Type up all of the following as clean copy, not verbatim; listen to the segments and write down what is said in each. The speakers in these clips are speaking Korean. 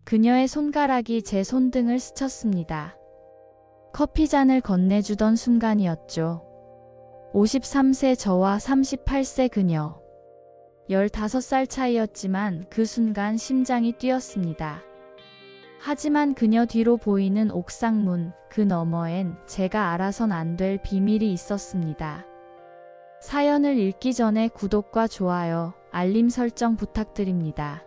그녀의 손가락이 제 손등을 스쳤습니다. 커피잔을 건네주던 순간이었죠. 53세 저와 38세 그녀. 15살 차이였지만 그 순간 심장이 뛰었습니다. 하지만 그녀 뒤로 보이는 옥상문 그 너머엔 제가 알아선 안 될 비밀이 있었습니다. 사연을 읽기 전에 구독과 좋아요, 알림 설정 부탁드립니다.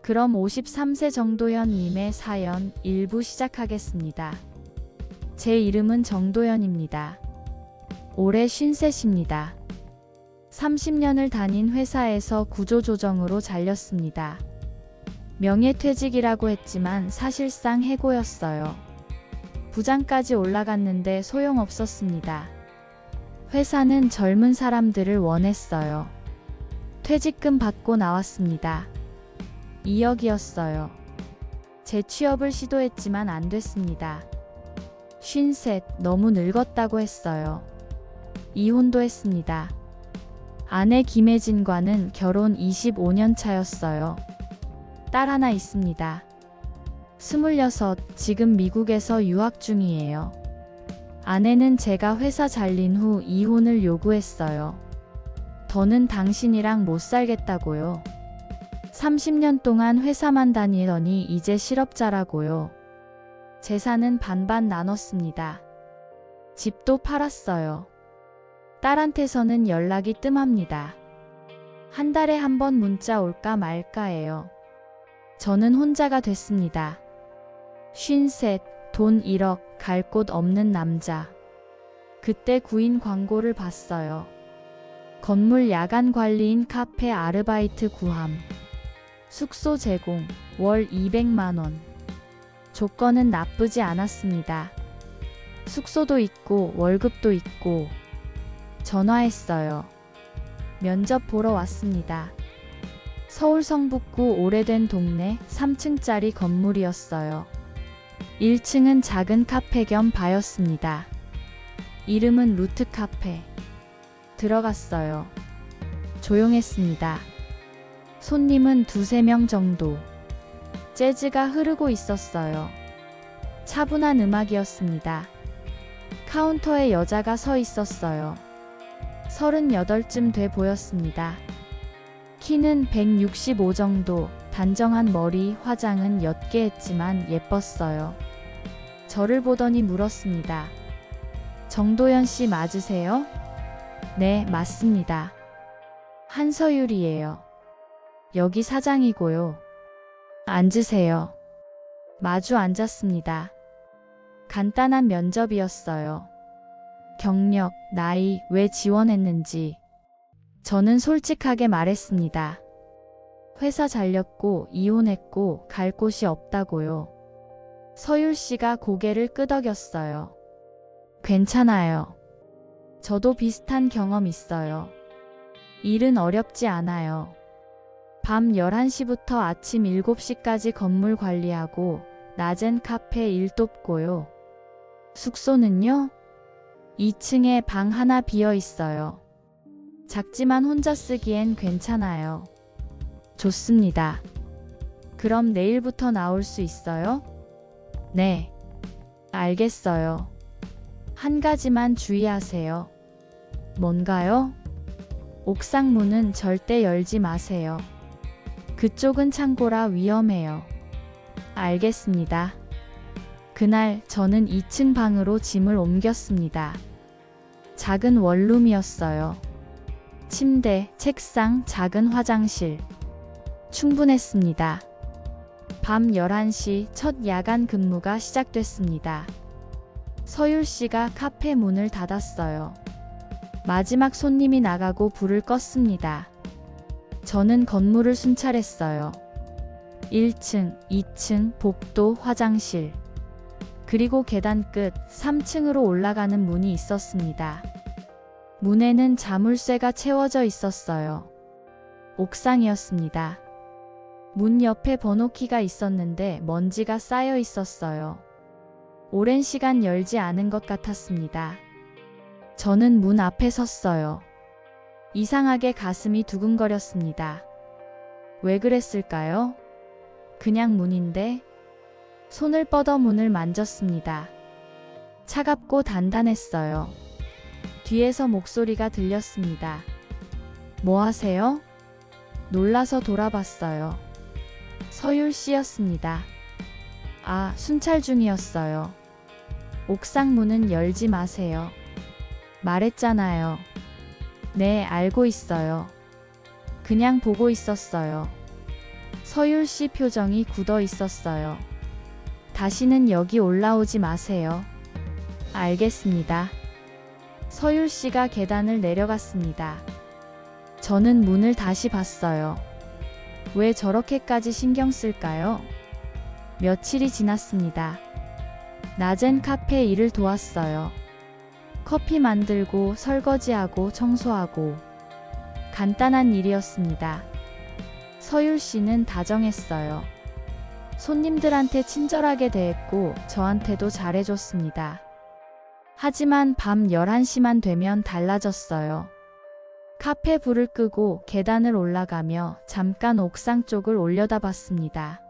그럼 53세 정도현님의 사연 1부 시작하겠습니다. 제 이름은 정도현입니다. 올해 53입니다. 30년을 다닌 회사에서 구조조정으로 잘렸습니다. 명예퇴직이라고 했지만 사실상 해고였어요. 부장까지 올라갔는데 소용없었습니다. 회사는 젊은 사람들을 원했어요. 퇴직금 받고 나왔습니다. 2억이었어요. 재취업을 시도했지만 안 됐습니다. 53, 너무 늙었다고 했어요. 이혼도 했습니다. 아내 김혜진과는 결혼 25년 차였어요. 딸 하나 있습니다. 26, 지금 미국에서 유학 중이에요. 아내는 제가 회사 잘린 후 이혼을 요구했어요. 더는 당신이랑 못 살겠다고요. 30년 동안 회사만 다니더니 이제 실업자라고요. 재산은 반반 나눴습니다. 집도 팔았어요. 딸한테서는 연락이 뜸합니다. 한 달에 한 번 문자 올까 말까예요. 저는 혼자가 됐습니다. 53, 돈 1억, 갈 곳 없는 남자. 그때 구인 광고를 봤어요. 건물 야간 관리인 카페 아르바이트 구함. 숙소 제공, 월 200만원. 조건은 나쁘지 않았습니다. 숙소도 있고 월급도 있고. 전화했어요. 면접 보러 왔습니다. 서울 성북구 오래된 동네 3층짜리 건물이었어요. 1층은 작은 카페 겸 바였습니다. 이름은 루트 카페. 들어갔어요. 조용했습니다. 손님은 2~3명 정도. 재즈가 흐르고 있었어요. 차분한 음악이었습니다. 카운터에 여자가 서 있었어요. 38쯤 돼 보였습니다. 키는 165 정도, 단정한 머리, 화장은 옅게 했지만 예뻤어요. 저를 보더니 물었습니다. 정도현 씨 맞으세요? 네, 맞습니다. 한서율이에요. 여기 사장이고요. 앉으세요. 마주 앉았습니다. 간단한 면접이었어요. 경력, 나이, 왜 지원했는지. 저는 솔직하게 말했습니다. 회사 잘렸고 이혼했고 갈 곳이 없다고요. 서율 씨가 고개를 끄덕였어요. 괜찮아요. 저도 비슷한 경험 있어요. 일은 어렵지 않아요. 밤 11시부터 아침 7시까지 건물 관리하고 낮엔 카페 일 돕고요. 숙소는요? 2층에 방 하나 비어 있어요. 작지만 혼자 쓰기엔 괜찮아요. 좋습니다. 그럼 내일부터 나올 수 있어요? 네. 알겠어요. 한 가지만 주의하세요. 뭔가요? 옥상 문은 절대 열지 마세요. 그쪽은 창고라 위험해요. 알겠습니다. 그날 저는 2층 방으로 짐을 옮겼습니다. 작은 원룸이었어요. 침대, 책상, 작은 화장실. 충분했습니다. 밤 11시 첫 야간 근무가 시작됐습니다. 서율 씨가 카페 문을 닫았어요. 마지막 손님이 나가고 불을 껐습니다. 저는 건물을 순찰했어요. 1층, 2층, 복도, 화장실. 그리고 계단 끝 3층으로 올라가는 문이 있었습니다. 문에는 자물쇠가 채워져 있었어요. 옥상이었습니다. 문 옆에 번호키가 있었는데 먼지가 쌓여 있었어요. 오랜 시간 열지 않은 것 같았습니다. 저는 문 앞에 섰어요. 이상하게 가슴이 두근거렸습니다. 왜 그랬을까요? 그냥 문인데? 손을 뻗어 문을 만졌습니다. 차갑고 단단했어요. 뒤에서 목소리가 들렸습니다. 뭐 하세요? 놀라서 돌아봤어요. 서율 씨였습니다. 아, 순찰 중이었어요. 옥상 문은 열지 마세요. 말했잖아요. 네, 알고 있어요. 그냥 보고 있었어요. 서율 씨 표정이 굳어 있었어요. 다시는 여기 올라오지 마세요. 알겠습니다. 서율 씨가 계단을 내려갔습니다. 저는 문을 다시 봤어요. 왜 저렇게까지 신경 쓸까요? 며칠이 지났습니다. 낮엔 카페 일을 도왔어요. 커피 만들고 설거지하고 청소하고 간단한 일이었습니다. 서율 씨는 다정했어요. 손님들한테 친절하게 대했고 저한테도 잘해줬습니다. 하지만 밤 11시만 되면 달라졌어요. 카페 불을 끄고 계단을 올라가며 잠깐 옥상 쪽을 올려다봤습니다.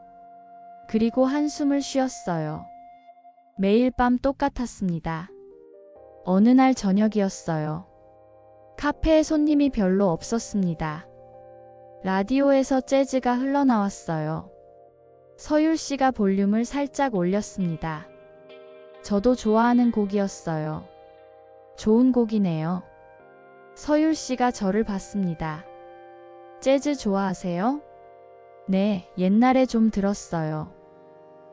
그리고 한숨을 쉬었어요. 매일 밤 똑같았습니다. 어느 날 저녁이었어요. 카페에 손님이 별로 없었습니다. 라디오에서 재즈가 흘러나왔어요. 서율 씨가 볼륨을 살짝 올렸습니다. 저도 좋아하는 곡이었어요. 좋은 곡이네요. 서율 씨가 저를 봤습니다. 재즈 좋아하세요? 네, 옛날에 좀 들었어요.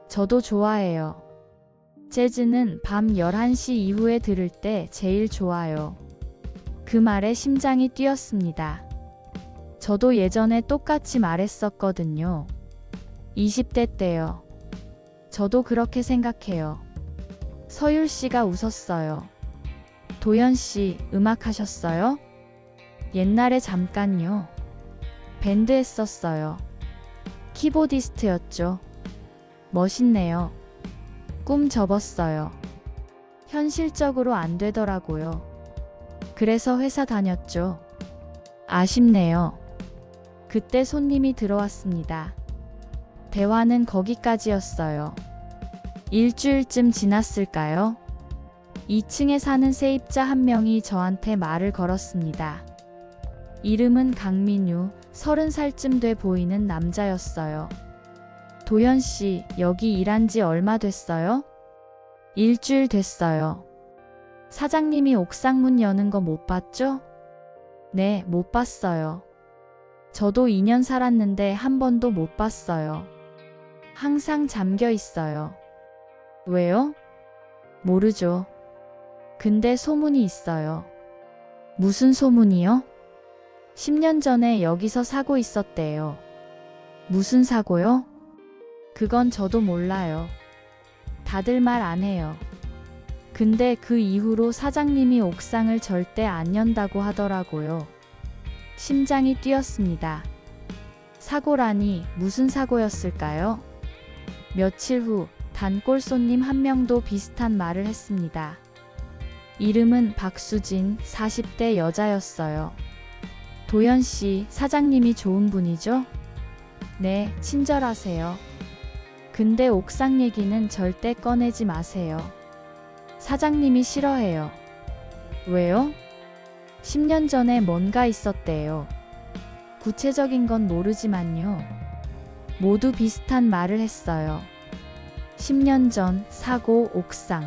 저도 좋아해요. 재즈는 밤 11시 이후에 들을 때 제일 좋아요. 그 말에 심장이 뛰었습니다. 저도 예전에 똑같이 말했었거든요. 20대 때요. 저도 그렇게 생각해요. 서율 씨가 웃었어요. 도연 씨, 음악 하셨어요? 옛날에 잠깐요. 밴드 했었어요. 키보디스트였죠. 멋있네요. 꿈 접었어요. 현실적으로 안 되더라고요. 그래서 회사 다녔죠. 아쉽네요. 그때 손님이 들어왔습니다. 대화는 거기까지였어요. 일주일쯤 지났을까요? 2층에 사는 세입자 한 명이 저한테 말을 걸었습니다. 이름은 강민유, 30살쯤 돼 보이는 남자였어요. 도연 씨, 여기 일한 지 얼마 됐어요? 일주일 됐어요. 사장님이 옥상 문 여는 거 못 봤죠? 네, 못 봤어요. 저도 2년 살았는데 한 번도 못 봤어요. 항상 잠겨 있어요. 왜요? 모르죠. 근데 소문이 있어요. 무슨 소문이요? 10년 전에 여기서 사고 있었대요. 무슨 사고요? 그건 저도 몰라요. 다들 말 안 해요. 근데 그 이후로 사장님이 옥상을 절대 안 연다고 하더라고요. 심장이 뛰었습니다. 사고라니 무슨 사고였을까요? 며칠 후 단골 손님 한 명도 비슷한 말을 했습니다. 이름은 박수진, 40대 여자였어요. 도연 씨, 사장님이 좋은 분이죠? 네, 친절하세요. 근데 옥상 얘기는 절대 꺼내지 마세요. 사장님이 싫어해요. 왜요? 10년 전에 뭔가 있었대요. 구체적인 건 모르지만요. 모두 비슷한 말을 했어요. 10년 전 사고 옥상.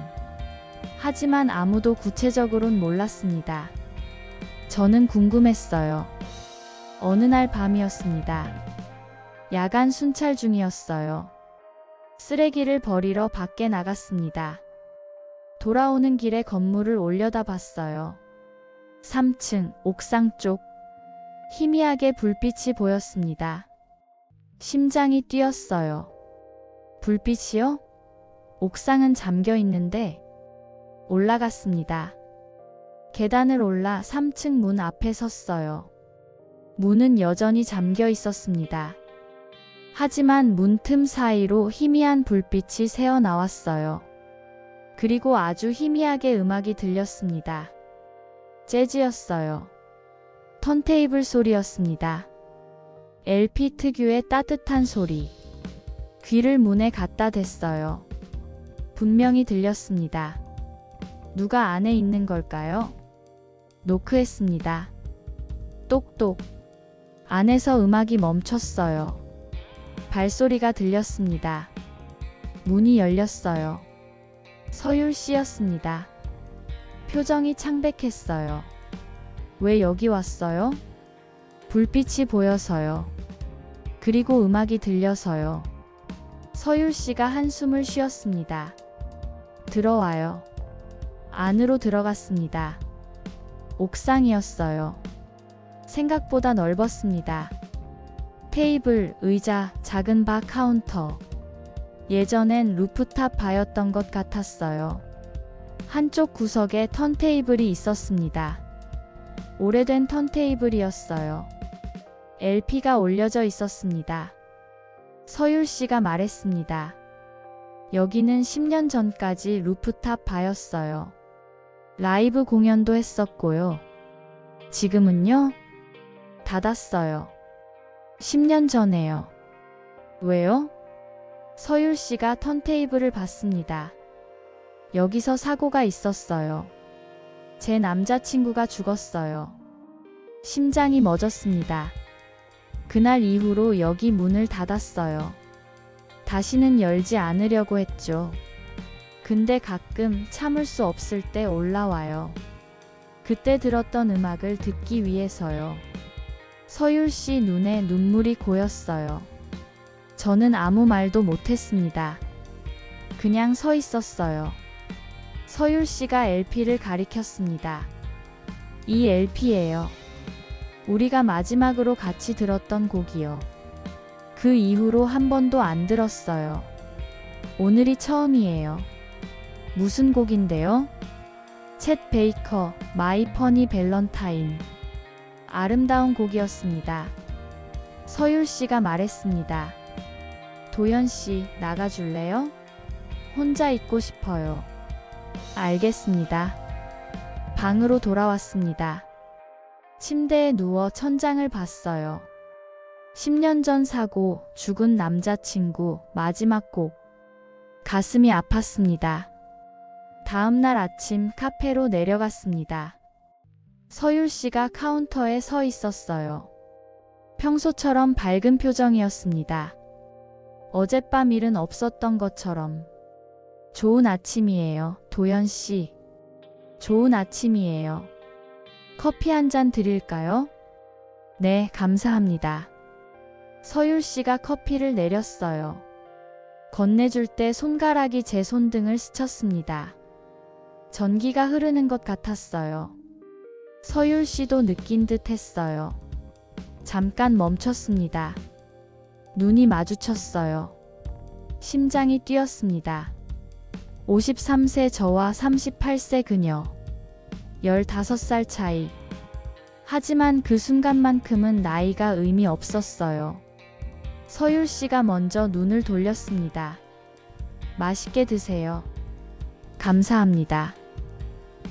하지만 아무도 구체적으론 몰랐습니다. 저는 궁금했어요. 어느 날 밤이었습니다. 야간 순찰 중이었어요. 쓰레기를 버리러 밖에 나갔습니다. 돌아오는 길에 건물을 올려다봤어요. 3층 옥상 쪽. 희미하게 불빛이 보였습니다. 심장이 뛰었어요. 불빛이요? 옥상은 잠겨 있는데. 올라갔습니다. 계단을 올라 3층 문 앞에 섰어요. 문은 여전히 잠겨 있었습니다. 하지만 문틈 사이로 희미한 불빛이 새어나왔어요. 그리고 아주 희미하게 음악이 들렸습니다. 재즈였어요. 턴테이블 소리였습니다. LP 특유의 따뜻한 소리. 귀를 문에 갖다 댔어요. 분명히 들렸습니다. 누가 안에 있는 걸까요? 노크했습니다. 똑똑. 안에서 음악이 멈췄어요. 발소리가 들렸습니다. 문이 열렸어요. 서율 씨였습니다. 표정이 창백했어요. 왜 여기 왔어요? 불빛이 보여서요. 그리고 음악이 들려서요. 서율 씨가 한숨을 쉬었습니다. 들어와요. 안으로 들어갔습니다. 옥상이었어요. 생각보다 넓었습니다. 테이블, 의자, 작은 바 카운터. 예전엔 루프탑 바였던 것 같았어요. 한쪽 구석에 턴테이블이 있었습니다. 오래된 턴테이블이었어요. LP가 올려져 있었습니다. 서율 씨가 말했습니다. 여기는 10년 전까지 루프탑 바였어요. 라이브 공연도 했었고요. 지금은요? 닫았어요. 10년 전에요. 왜요? 서율 씨가 턴테이블을 봤습니다. 여기서 사고가 있었어요. 제 남자친구가 죽었어요. 심장이 멎었습니다. 그날 이후로 여기 문을 닫았어요. 다시는 열지 않으려고 했죠. 근데 가끔 참을 수 없을 때 올라와요. 그때 들었던 음악을 듣기 위해서요. 서율 씨 눈에 눈물이 고였어요. 저는 아무 말도 못했습니다. 그냥 서 있었어요. 서율 씨가 LP를 가리켰습니다. 이 LP예요. 우리가 마지막으로 같이 들었던 곡이요. 그 이후로 한 번도 안 들었어요. 오늘이 처음이에요. 무슨 곡인데요? 챗 베이커, 마이 퍼니 밸런타인. 아름다운 곡이었습니다. 서율 씨가 말했습니다. 도연 씨, 나가줄래요? 혼자 있고 싶어요. 알겠습니다. 방으로 돌아왔습니다. 침대에 누워 천장을 봤어요. 10년 전 사고, 죽은 남자친구, 마지막 곡. 가슴이 아팠습니다. 다음 날 아침 카페로 내려갔습니다. 서율 씨가 카운터에 서 있었어요. 평소처럼 밝은 표정이었습니다. 어젯밤 일은 없었던 것처럼. 좋은 아침이에요, 도연 씨. 좋은 아침이에요. 커피 한 잔 드릴까요? 네, 감사합니다. 서율 씨가 커피를 내렸어요. 건네줄 때 손가락이 제 손등을 스쳤습니다. 전기가 흐르는 것 같았어요. 서율 씨도 느낀 듯 했어요. 잠깐 멈췄습니다. 눈이 마주쳤어요. 심장이 뛰었습니다. 53세 저와 38세 그녀. 15살 차이. 하지만 그 순간만큼은 나이가 의미 없었어요. 서율 씨가 먼저 눈을 돌렸습니다. 맛있게 드세요. 감사합니다.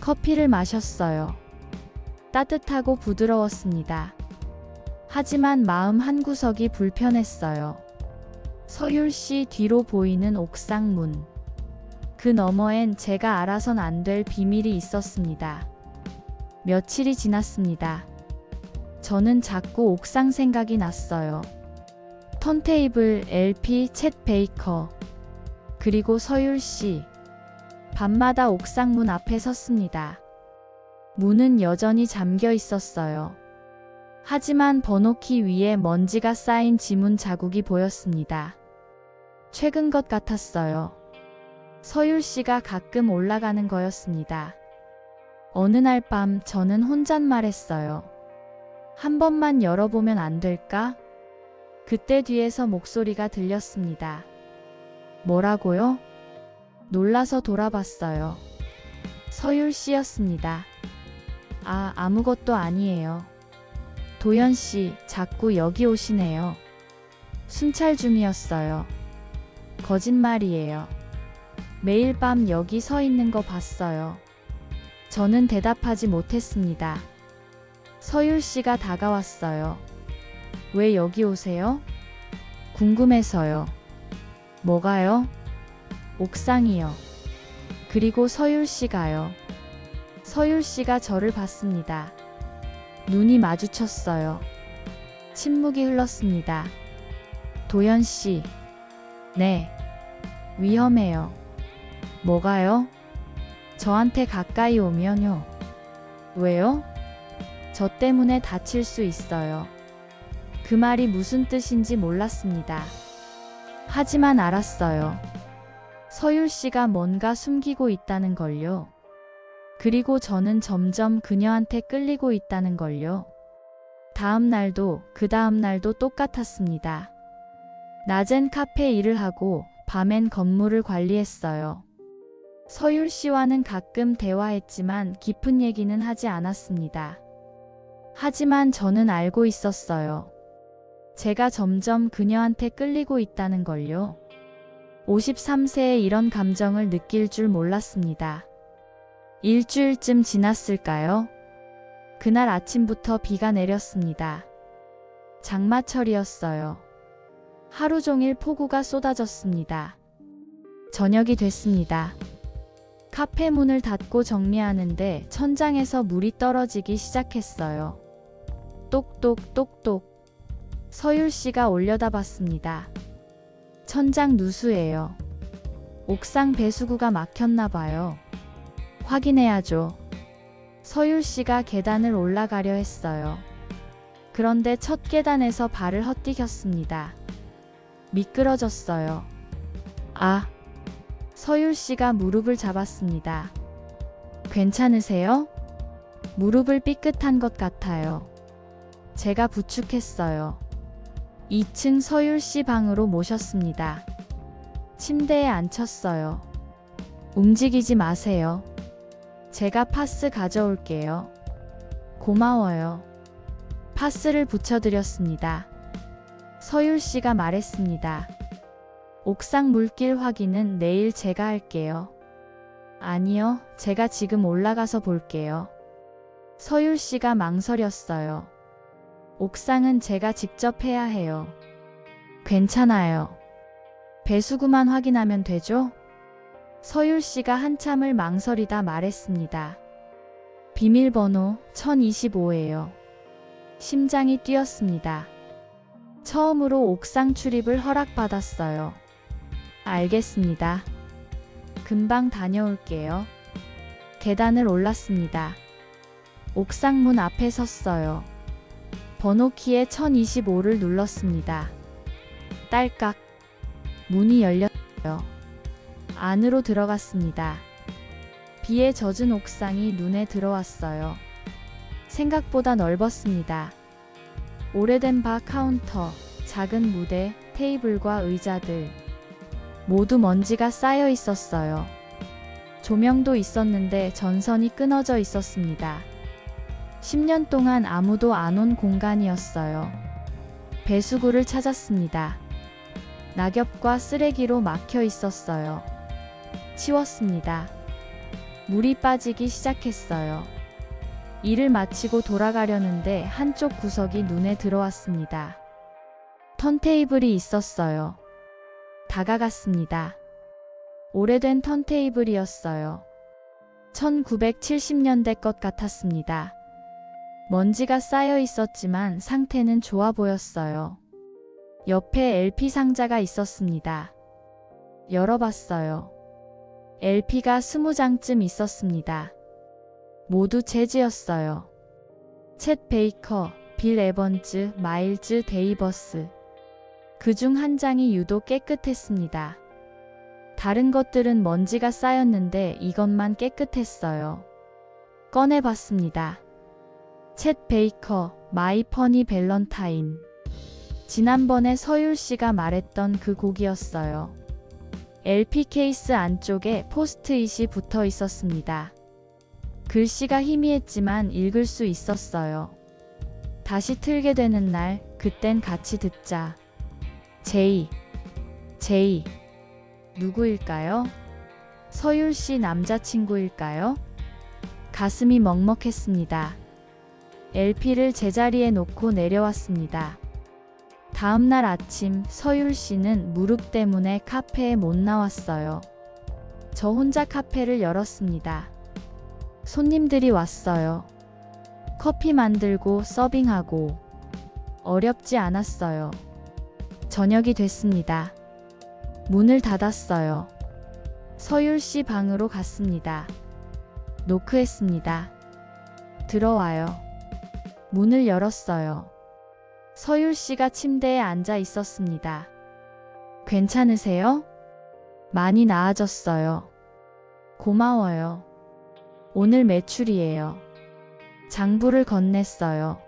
커피를 마셨어요. 따뜻하고 부드러웠습니다. 하지만 마음 한구석이 불편했어요. 서율 씨 뒤로 보이는 옥상 문. 그 너머엔 제가 알아선 안 될 비밀이 있었습니다. 며칠이 지났습니다. 저는 자꾸 옥상 생각이 났어요. 턴테이블, LP, 챗 베이커, 그리고 서율 씨. 밤마다 옥상 문 앞에 섰습니다. 문은 여전히 잠겨 있었어요. 하지만 번호키 위에 먼지가 쌓인 지문 자국이 보였습니다. 최근 것 같았어요. 서율 씨가 가끔 올라가는 거였습니다. 어느 날 밤 저는 혼잣말했어요. 한 번만 열어보면 안 될까? 그때 뒤에서 목소리가 들렸습니다. 뭐라고요? 놀라서 돌아봤어요. 서율 씨였습니다. 아, 아무것도 아니에요. 도연 씨, 자꾸 여기 오시네요. 순찰 중이었어요. 거짓말이에요. 매일 밤 여기 서 있는 거 봤어요. 저는 대답하지 못했습니다. 서율 씨가 다가왔어요. 왜 여기 오세요? 궁금해서요. 뭐가요? 옥상이요. 그리고 서율 씨가요. 서율 씨가 저를 봤습니다. 눈이 마주쳤어요. 침묵이 흘렀습니다. 도연 씨. 네. 위험해요. 뭐가요? 저한테 가까이 오면요. 왜요? 저 때문에 다칠 수 있어요. 그 말이 무슨 뜻인지 몰랐습니다. 하지만 알았어요. 서율 씨가 뭔가 숨기고 있다는 걸요. 그리고 저는 점점 그녀한테 끌리고 있다는 걸요. 다음 날도 그 다음 날도 똑같았습니다. 낮엔 카페 일을 하고 밤엔 건물을 관리했어요. 서율 씨와는 가끔 대화했지만 깊은 얘기는 하지 않았습니다. 하지만 저는 알고 있었어요. 제가 점점 그녀한테 끌리고 있다는 걸요. 53세에 이런 감정을 느낄 줄 몰랐습니다. 일주일쯤 지났을까요? 그날 아침부터 비가 내렸습니다. 장마철이었어요. 하루 종일 폭우가 쏟아졌습니다. 저녁이 됐습니다. 카페 문을 닫고 정리하는데 천장에서 물이 떨어지기 시작했어요. 똑똑 똑똑. 서율 씨가 올려다봤습니다. 천장 누수예요. 옥상 배수구가 막혔나 봐요. 확인해야죠. 서율 씨가 계단을 올라가려 했어요. 그런데 첫 계단에서 발을 헛디뎠습니다. 미끄러졌어요. 아! 서율 씨가 무릎을 잡았습니다. 괜찮으세요? 무릎을 삐끗한 것 같아요. 제가 부축했어요. 2층 서율 씨 방으로 모셨습니다. 침대에 앉혔어요. 움직이지 마세요. 제가 파스 가져올게요. 고마워요. 파스를 붙여드렸습니다. 서율 씨가 말했습니다. 옥상 물길 확인은 내일 제가 할게요. 아니요, 제가 지금 올라가서 볼게요. 서율 씨가 망설였어요. 옥상은 제가 직접 해야 해요. 괜찮아요. 배수구만 확인하면 되죠? 서율 씨가 한참을 망설이다 말했습니다. 비밀번호 1025예요. 심장이 뛰었습니다. 처음으로 옥상 출입을 허락받았어요. 알겠습니다. 금방 다녀올게요. 계단을 올랐습니다. 옥상 문 앞에 섰어요. 번호키에 1025를 눌렀습니다. 딸깍. 문이 열렸어요. 안으로 들어갔습니다. 비에 젖은 옥상이 눈에 들어왔어요. 생각보다 넓었습니다. 오래된 바 카운터, 작은 무대, 테이블과 의자들. 모두 먼지가 쌓여 있었어요. 조명도 있었는데 전선이 끊어져 있었습니다. 10년 동안 아무도 안 온 공간이었어요. 배수구를 찾았습니다. 낙엽과 쓰레기로 막혀 있었어요. 치웠습니다. 물이 빠지기 시작했어요. 일을 마치고 돌아가려는데 한쪽 구석이 눈에 들어왔습니다. 턴테이블이 있었어요. 다가갔습니다. 오래된 턴테이블이었어요. 1970년대 것 같았습니다. 먼지가 쌓여 있었지만 상태는 좋아 보였어요. 옆에 LP 상자가 있었습니다. 열어봤어요. LP가 20장쯤 있었습니다. 모두 재즈였어요. 챗 베이커, 빌 에번즈, 마일즈 데이버스. 그중 한 장이 유독 깨끗했습니다. 다른 것들은 먼지가 쌓였는데 이것만 깨끗했어요. 꺼내봤습니다. 챗 베이커, 마이 퍼니 밸런타인. 지난번에 서율 씨가 말했던 그 곡이었어요. LP 케이스 안쪽에 포스트잇이 붙어 있었습니다. 글씨가 희미했지만 읽을 수 있었어요. 다시 틀게 되는 날, 그땐 같이 듣자. 제이. 누구일까요? 서율 씨 남자친구일까요? 가슴이 먹먹했습니다. LP를 제자리에 놓고 내려왔습니다. 다음날 아침 서율 씨는 무릎 때문에 카페에 못 나왔어요. 저 혼자 카페를 열었습니다. 손님들이 왔어요. 커피 만들고 서빙하고 어렵지 않았어요. 저녁이 됐습니다. 문을 닫았어요. 서율 씨 방으로 갔습니다. 노크했습니다. 들어와요. 문을 열었어요. 서율 씨가 침대에 앉아 있었습니다. 괜찮으세요? 많이 나아졌어요. 고마워요. 오늘 매출이에요. 장부를 건넸어요.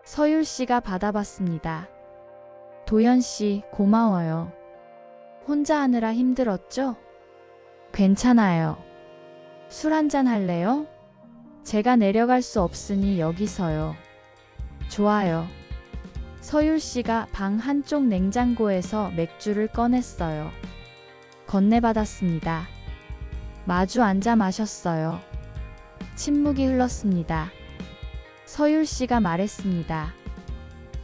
서율 씨가 받아봤습니다. 도연 씨, 고마워요. 혼자 하느라 힘들었죠? 괜찮아요. 술 한잔 할래요? 제가 내려갈 수 없으니 여기서요. 좋아요. 서율 씨가 방 한쪽 냉장고에서 맥주를 꺼냈어요. 건네받았습니다. 마주 앉아 마셨어요. 침묵이 흘렀습니다. 서율 씨가 말했습니다.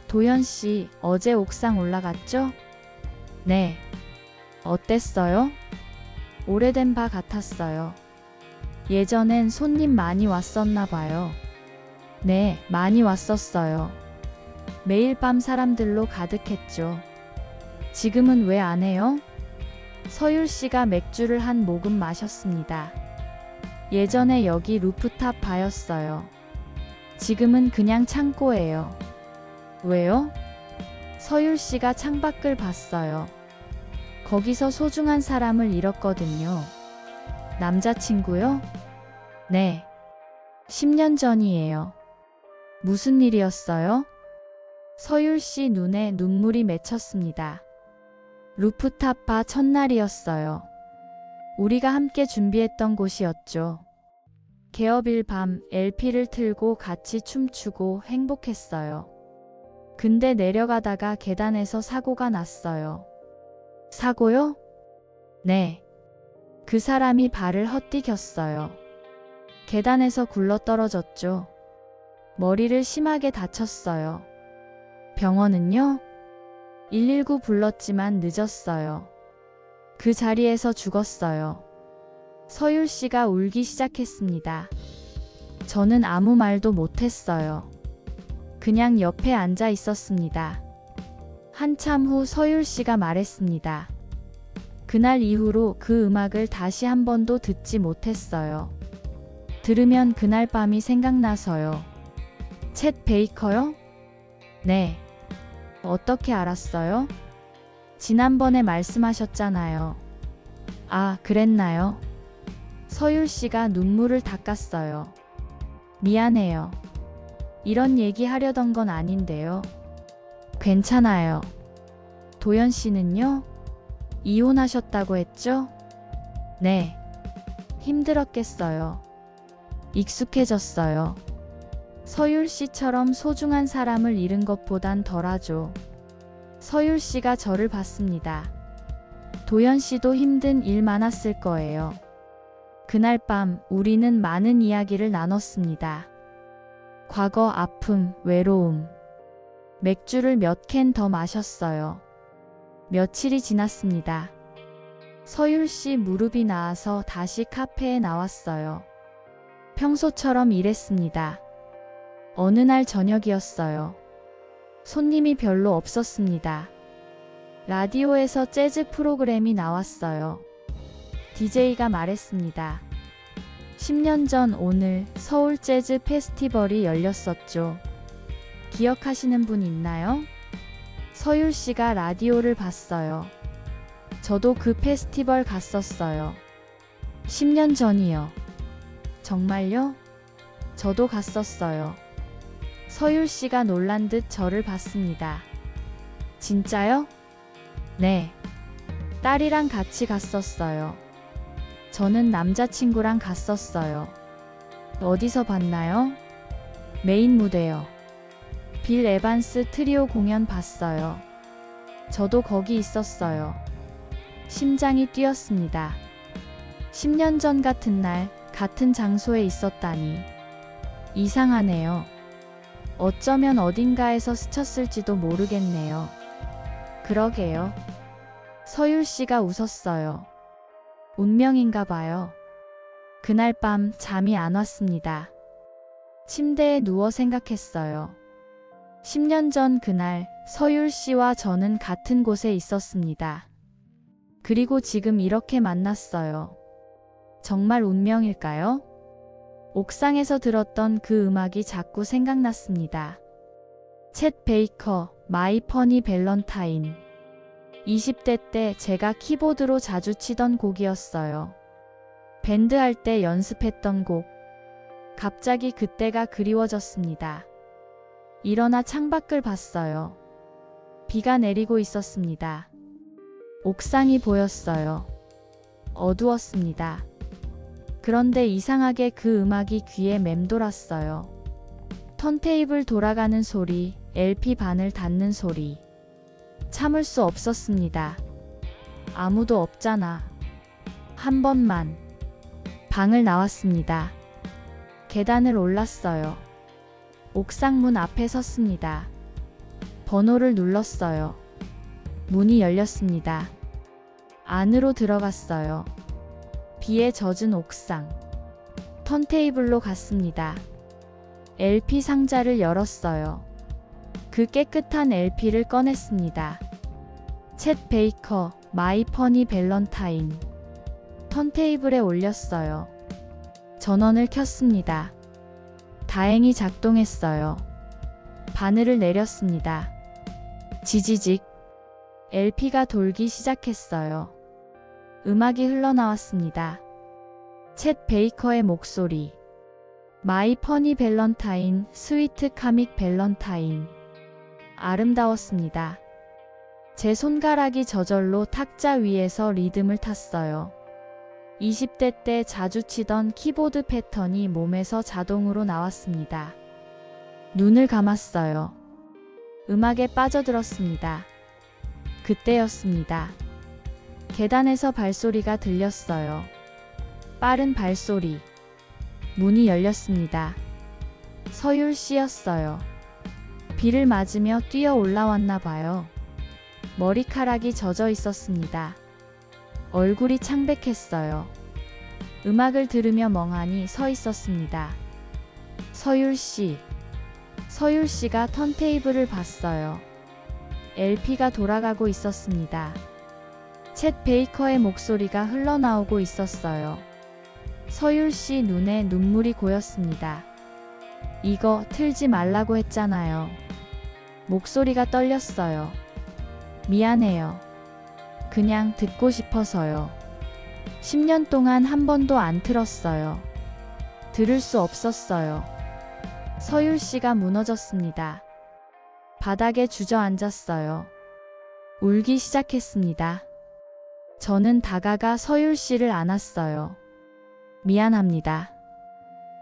도연 씨, 어제 옥상 올라갔죠? 네. 어땠어요? 오래된 바 같았어요. 예전엔 손님 많이 왔었나 봐요. 네, 많이 왔었어요. 매일 밤 사람들로 가득했죠. 지금은 왜 안 해요? 서율 씨가 맥주를 한 모금 마셨습니다. 예전에 여기 루프탑 바였어요. 지금은 그냥 창고예요. 왜요? 서율 씨가 창밖을 봤어요. 거기서 소중한 사람을 잃었거든요. 남자친구요? 네. 10년 전이에요. 무슨 일이었어요? 서율 씨 눈에 눈물이 맺혔습니다. 루프탑 바 첫날이었어요. 우리가 함께 준비했던 곳이었죠. 개업일 밤 LP를 틀고 같이 춤추고 행복했어요. 근데 내려가다가 계단에서 사고가 났어요. 사고요? 네. 그 사람이 발을 헛디뎠어요. 계단에서 굴러 떨어졌죠. 머리를 심하게 다쳤어요. 병원은요? 119 불렀지만 늦었어요. 그 자리에서 죽었어요. 서율 씨가 울기 시작했습니다. 저는 아무 말도 못했어요. 그냥 옆에 앉아 있었습니다. 한참 후 서율 씨가 말했습니다. 그날 이후로 그 음악을 다시 한 번도 듣지 못했어요. 들으면 그날 밤이 생각나서요. 챗 베이커요? 네. 어떻게 알았어요? 지난번에 말씀하셨잖아요. 아, 그랬나요? 서율 씨가 눈물을 닦았어요. 미안해요. 이런 얘기 하려던 건 아닌데요. 괜찮아요. 도연 씨는요? 이혼하셨다고 했죠? 네. 힘들었겠어요. 익숙해졌어요. 서율 씨처럼 소중한 사람을 잃은 것보단 덜하죠. 서율 씨가 저를 봤습니다. 도연 씨도 힘든 일 많았을 거예요. 그날 밤 우리는 많은 이야기를 나눴습니다. 과거, 아픔, 외로움. 맥주를 몇 캔 더 마셨어요. 며칠이 지났습니다. 서율 씨 무릎이 나아서 다시 카페에 나왔어요. 평소처럼 일했습니다. 어느 날 저녁이었어요. 손님이 별로 없었습니다. 라디오에서 재즈 프로그램이 나왔어요. DJ가 말했습니다. 10년 전 오늘 서울 재즈 페스티벌이 열렸었죠. 기억하시는 분 있나요? 서율 씨가 라디오를 봤어요. 저도 그 페스티벌 갔었어요. 10년 전이요. 정말요? 저도 갔었어요. 서율 씨가 놀란 듯 저를 봤습니다. 진짜요? 네. 딸이랑 같이 갔었어요. 저는 남자친구랑 갔었어요. 어디서 봤나요? 메인 무대요. 빌 에반스 트리오 공연 봤어요. 저도 거기 있었어요. 심장이 뛰었습니다. 10년 전 같은 날, 같은 장소에 있었다니. 이상하네요. 어쩌면 어딘가에서 스쳤을지도 모르겠네요. 그러게요. 서율 씨가 웃었어요. 운명인가 봐요. 그날 밤 잠이 안 왔습니다. 침대에 누워 생각했어요. 10년 전 그날 서율 씨와 저는 같은 곳에 있었습니다. 그리고 지금 이렇게 만났어요. 정말 운명일까요? 옥상에서 들었던 그 음악이 자꾸 생각났습니다. 챗 베이커, 마이 퍼니 밸런타인. 20대 때 제가 키보드로 자주 치던 곡이었어요. 밴드 할 때 연습했던 곡. 갑자기 그때가 그리워졌습니다. 일어나 창밖을 봤어요. 비가 내리고 있었습니다. 옥상이 보였어요. 어두웠습니다. 그런데 이상하게 그 음악이 귀에 맴돌았어요. 턴테이블 돌아가는 소리, LP 바늘 닫는 소리. 참을 수 없었습니다. 아무도 없잖아. 한 번만. 방을 나왔습니다. 계단을 올랐어요. 옥상 문 앞에 섰습니다. 번호를 눌렀어요. 문이 열렸습니다. 안으로 들어갔어요. 비에 젖은 옥상. 턴테이블로 갔습니다. LP 상자를 열었어요. 그 깨끗한 LP를 꺼냈습니다. 챗 베이커, 마이 퍼니 밸런타인. 턴테이블에 올렸어요. 전원을 켰습니다. 다행히 작동했어요. 바늘을 내렸습니다. 지지직. LP가 돌기 시작했어요. 음악이 흘러나왔습니다. 챗 베이커의 목소리. 마이 퍼니 밸런타인, 스위트 카믹 밸런타인. 아름다웠습니다. 제 손가락이 저절로 탁자 위에서 리듬을 탔어요. 20대 때 자주 치던 키보드 패턴이 몸에서 자동으로 나왔습니다. 눈을 감았어요. 음악에 빠져들었습니다. 그때였습니다. 계단에서 발소리가 들렸어요. 빠른 발소리. 문이 열렸습니다. 서율 씨였어요. 비를 맞으며 뛰어 올라왔나 봐요. 머리카락이 젖어 있었습니다. 얼굴이 창백했어요. 음악을 들으며 멍하니 서 있었습니다. 서율 씨. 서율 씨가 턴테이블을 봤어요. LP가 돌아가고 있었습니다. 챗 베이커의 목소리가 흘러나오고 있었어요. 서율 씨 눈에 눈물이 고였습니다. 이거 틀지 말라고 했잖아요. 목소리가 떨렸어요. 미안해요. 그냥 듣고 싶어서요. 10년 동안 한 번도 안 틀었어요. 들을 수 없었어요. 서율 씨가 무너졌습니다. 바닥에 주저앉았어요. 울기 시작했습니다. 저는 다가가 서율 씨를 안았어요. 미안합니다.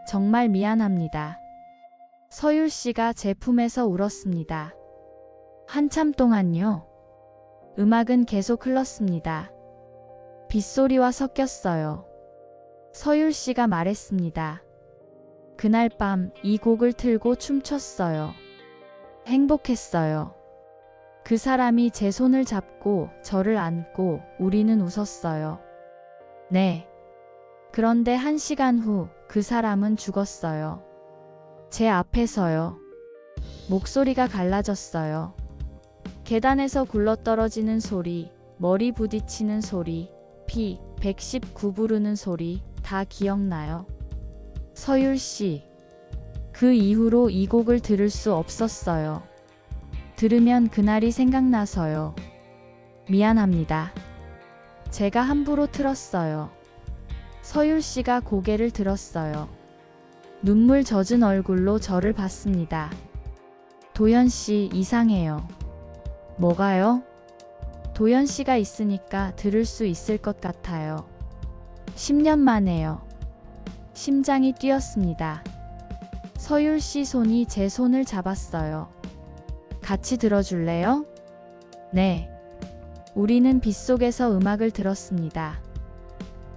정말 미안합니다. 서율 씨가 제 품에서 울었습니다. 한참 동안요. 음악은 계속 흘렀습니다. 빗소리와 섞였어요. 서율 씨가 말했습니다. 그날 밤 이 곡을 틀고 춤췄어요. 행복했어요. 그 사람이 제 손을 잡고 저를 안고 우리는 웃었어요. 네. 그런데 1시간 후 그 사람은 죽었어요. 제 앞에서요. 목소리가 갈라졌어요. 계단에서 굴러떨어지는 소리, 머리 부딪히는 소리, 피 119 부르는 소리 다 기억나요. 서율 씨. 그 이후로 이 곡을 들을 수 없었어요. 들으면 그날이 생각나서요. 미안합니다. 제가 함부로 틀었어요. 서율 씨가 고개를 들었어요. 눈물 젖은 얼굴로 저를 봤습니다. 도연 씨 이상해요. 뭐가요? 도연 씨가 있으니까 들을 수 있을 것 같아요. 10년 만에요. 심장이 뛰었습니다. 서율 씨 손이 제 손을 잡았어요. 같이 들어줄래요? 네. 우리는 빗속에서 음악을 들었습니다.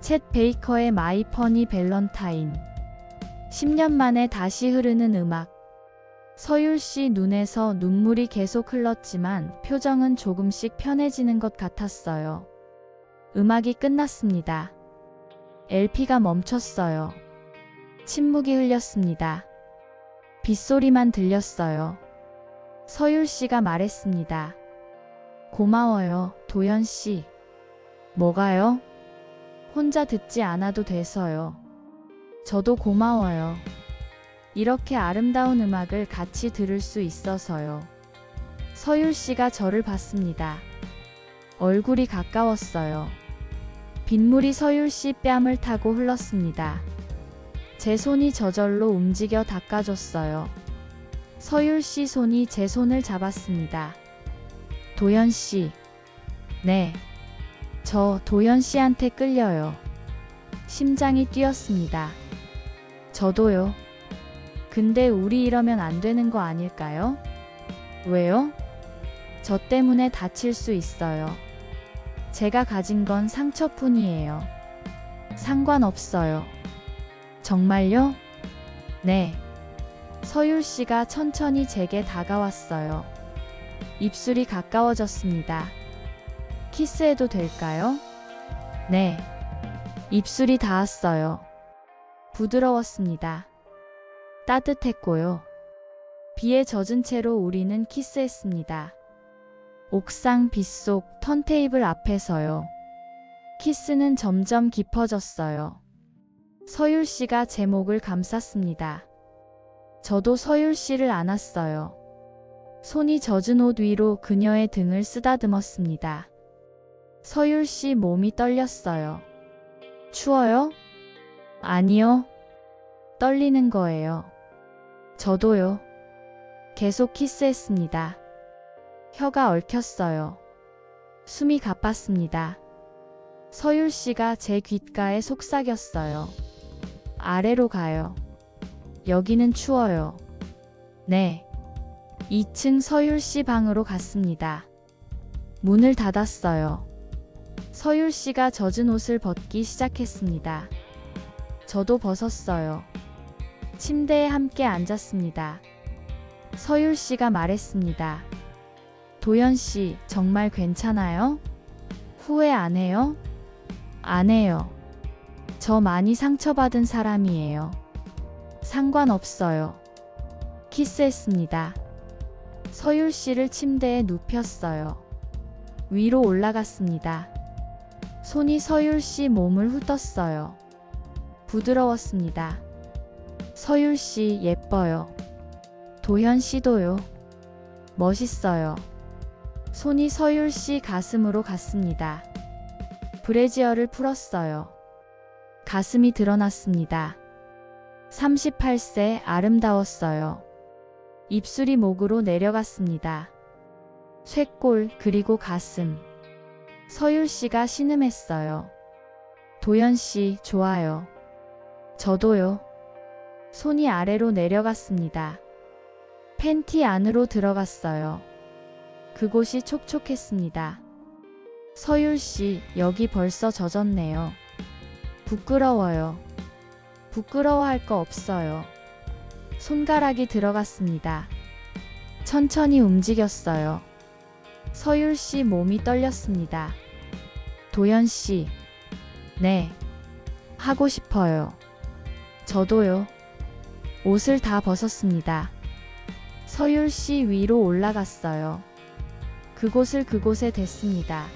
챗 베이커의 마이 퍼니 밸런타인. 10년 만에 다시 흐르는 음악. 서율 씨 눈에서 눈물이 계속 흘렀지만 표정은 조금씩 편해지는 것 같았어요. 음악이 끝났습니다. LP가 멈췄어요. 침묵이 흘렸습니다. 빗소리만 들렸어요. 서율 씨가 말했습니다. 고마워요, 도연 씨. 뭐가요? 혼자 듣지 않아도 돼서요. 저도 고마워요. 이렇게 아름다운 음악을 같이 들을 수 있어서요. 서율 씨가 저를 봤습니다. 얼굴이 가까웠어요. 빗물이 서율 씨 뺨을 타고 흘렀습니다. 제 손이 저절로 움직여 닦아줬어요. 서율 씨 손이 제 손을 잡았습니다. 도연 씨. 네. 저 도연 씨한테 끌려요. 심장이 뛰었습니다. 저도요. 근데 우리 이러면 안 되는 거 아닐까요? 왜요? 저 때문에 다칠 수 있어요. 제가 가진 건 상처뿐이에요. 상관없어요. 정말요? 네. 서율 씨가 천천히 제게 다가왔어요. 입술이 가까워졌습니다. 키스해도 될까요? 네. 입술이 닿았어요. 부드러웠습니다. 따뜻했고요. 비에 젖은 채로 우리는 키스했습니다. 옥상 빗속 턴테이블 앞에서요. 키스는 점점 깊어졌어요. 서율 씨가 제 목을 감쌌습니다. 저도 서율 씨를 안았어요. 손이 젖은 옷 위로 그녀의 등을 쓰다듬었습니다. 서율 씨 몸이 떨렸어요. 추워요? 아니요. 떨리는 거예요. 저도요. 계속 키스했습니다. 혀가 얽혔어요. 숨이 가빴습니다. 서율 씨가 제 귓가에 속삭였어요. 아래로 가요. 여기는 추워요. 네. 2층 서율 씨 방으로 갔습니다. 문을 닫았어요. 서율 씨가 젖은 옷을 벗기 시작했습니다. 저도 벗었어요. 침대에 함께 앉았습니다. 서율 씨가 말했습니다. 도연 씨, 정말 괜찮아요? 후회 안 해요? 안 해요. 저 많이 상처받은 사람이에요. 상관없어요. 키스했습니다. 서율 씨를 침대에 눕혔어요. 위로 올라갔습니다. 손이 서율 씨 몸을 훑었어요. 부드러웠습니다. 서율 씨 예뻐요. 도현 씨도요. 멋있어요. 손이 서율 씨 가슴으로 갔습니다. 브래지어를 풀었어요. 가슴이 드러났습니다. 38세 아름다웠어요. 입술이 목으로 내려갔습니다. 쇄골 그리고 가슴. 서율 씨가 신음했어요. 도연 씨 좋아요. 저도요. 손이 아래로 내려갔습니다. 팬티 안으로 들어갔어요. 그곳이 촉촉했습니다. 서율 씨, 여기 벌써 젖었네요. 부끄러워요. 부끄러워할 거 없어요. 손가락이 들어갔습니다. 천천히 움직였어요. 서율 씨 몸이 떨렸습니다. 도연 씨. 네. 하고 싶어요. 저도요. 옷을 다 벗었습니다. 서율 씨 위로 올라갔어요. 그곳에 댔습니다.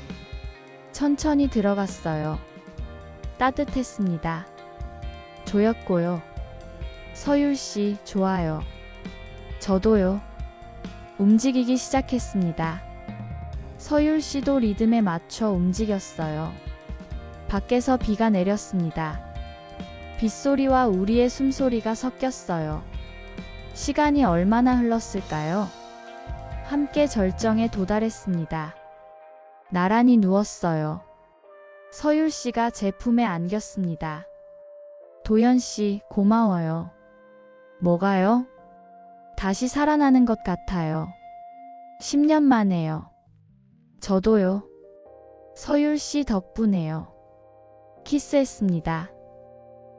천천히 들어갔어요. 따뜻했습니다. 조였고요. 서율 씨 좋아요. 저도요. 움직이기 시작했습니다. 서율 씨도 리듬에 맞춰 움직였어요. 밖에서 비가 내렸습니다. 빗소리와 우리의 숨소리가 섞였어요. 시간이 얼마나 흘렀을까요? 함께 절정에 도달했습니다. 나란히 누웠어요. 서율 씨가 제 품에 안겼습니다. 도연 씨, 고마워요. 뭐가요? 다시 살아나는 것 같아요. 10년 만에요. 저도요. 서율 씨 덕분에요. 키스했습니다.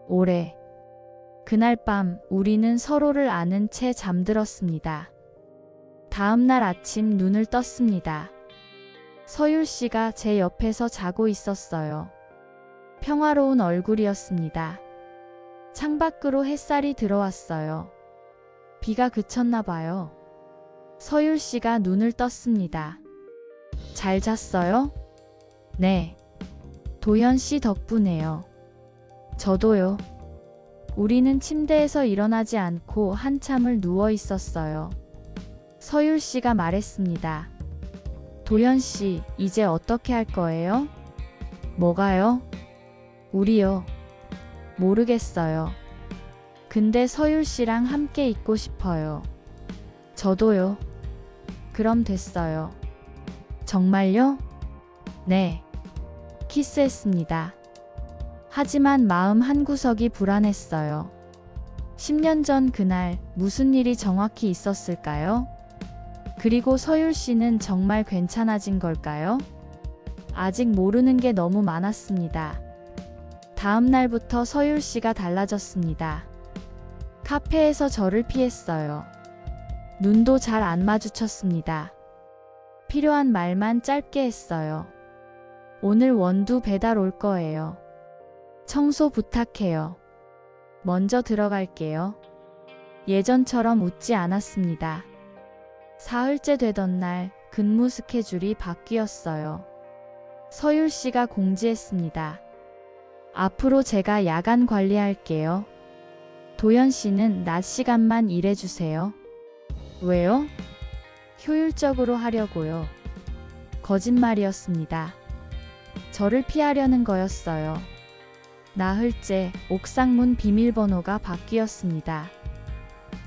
오래. 그날 밤 우리는 서로를 아는 채 잠들었습니다. 다음 날 아침 눈을 떴습니다. 서율 씨가 제 옆에서 자고 있었어요. 평화로운 얼굴이었습니다. 창밖으로 햇살이 들어왔어요. 비가 그쳤나 봐요. 서율 씨가 눈을 떴습니다. 잘 잤어요? 네. 도현 씨 덕분에요. 저도요. 우리는 침대에서 일어나지 않고 한참을 누워 있었어요. 서율 씨가 말했습니다. 도현 씨, 이제 어떻게 할 거예요? 뭐가요? 우리요. 모르겠어요. 근데 서율 씨랑 함께 있고 싶어요. 저도요. 그럼 됐어요. 정말요? 네. 키스했습니다. 하지만 마음 한구석이 불안했어요. 10년 전 그날 무슨 일이 정확히 있었을까요? 그리고 서율 씨는 정말 괜찮아진 걸까요? 아직 모르는 게 너무 많았습니다. 다음 날부터 서율 씨가 달라졌습니다. 카페에서 저를 피했어요. 눈도 잘 안 마주쳤습니다. 필요한 말만 짧게 했어요. 오늘 원두 배달 올 거예요. 청소 부탁해요. 먼저 들어갈게요. 예전처럼 웃지 않았습니다. 사흘째 되던 날 근무 스케줄이 바뀌었어요. 서율 씨가 공지했습니다. 앞으로 제가 야간 관리할게요. 도현 씨는 낮 시간만 일해주세요. 왜요? 효율적으로 하려고요. 거짓말이었습니다. 저를 피하려는 거였어요. 나흘째 옥상문 비밀번호가 바뀌었습니다.